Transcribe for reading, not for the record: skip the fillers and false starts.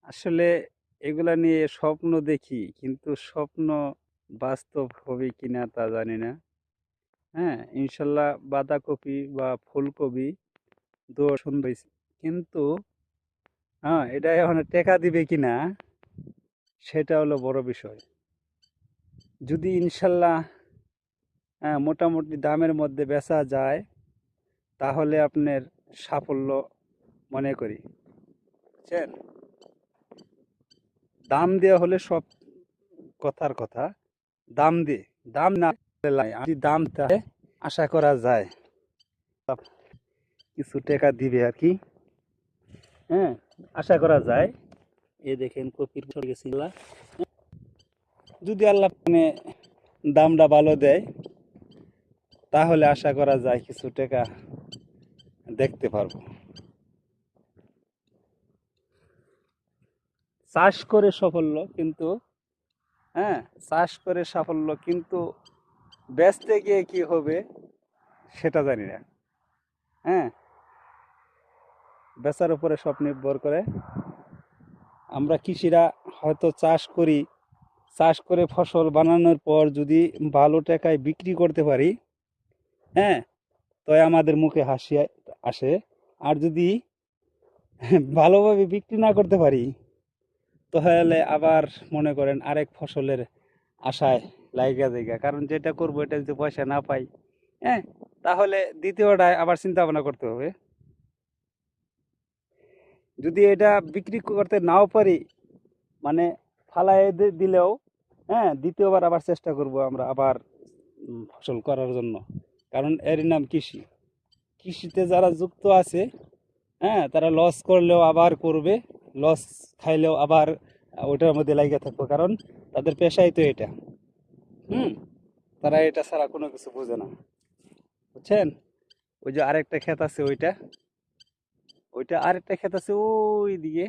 আসলে এগুলা নিয়ে স্বপ্ন দেখি, কিন্তু স্বপ্ন বাস্তব হবে কিনা তা জানি না। হ্যাঁ, ইনশাল্লাহ বাঁধাকপি বা ফুলকপি দোয়া সুন্দর হইছে। কিন্তু হ্যাঁ, এটা এখন টেকা দিবে কিনা সেটা হলো বড় বিষয়। যদি ইনশাল্লাহ হ্যাঁ, মোটামুটি দামের মধ্যে বেচা যায়, তাহলে আপনার সাফল্য মনে করি। বুঝছেন? দাম দেওয়া হলে সব কথার কথা। দাম দিয়ে, দাম না দিলে লাই। যদি দাম থাকে আশা করা যায় কিছু টাকা দিবে আর কি। হ্যাঁ, আশা করা যায়। এই দেখেন কপির ফসল গেছিল। যদি আল্লাহ মানে দামটা ভালো দেয়, তাহলে আশা করা যায় কিছু টাকা দেখতে পারবো। চাষ করে সাফল্য কিন্তু, হ্যাঁ, চাষ করে সাফল্য কিন্তু বেচতে গিয়ে কি হবে সেটা জানি না। হ্যাঁ, বেচার উপরে সব নির্ভর করে। আমরা কৃষিরা হয়তো চাষ করি, চাষ করে ফসল বানানোর পর যদি ভালো টাকায় বিক্রি করতে পারি, হ্যাঁ, তো আমাদের মুখে হাসি আসে। আর যদি ভালোভাবে বিক্রি না করতে পারি, তাহলে আবার মনে করেন আরেক ফসলের আশায় লাইগা জায়গা, কারণ যেটা করবো এটা যদি পয়সা না পাই, হ্যাঁ, তাহলে দ্বিতীয়টায় আবার চিন্তা ভাবনা করতে হবে। যদি এটা বিক্রি করতে নাও পারি, মানে ফালাই দিলেও, হ্যাঁ, দ্বিতীয়বার আবার চেষ্টা করব আমরা আবার ফসল করার জন্য। কারণ এরই নাম কৃষি। কৃষিতে যারা যুক্ত আছে, হ্যাঁ, তারা লস করলেও আবার করবে, লস খাইলেও আবার ওটার মধ্যে লাগিয়ে থাকবো, কারণ তাদের পেশাই তো এটা। হুম, তারা এটা ছাড়া কোনো কিছু বোঝে না। বুঝছেন? ওই যে আরেকটা ক্ষেত আছে, ওইটা ওইটা আরেকটা ক্ষেত আছে ওই দিকে,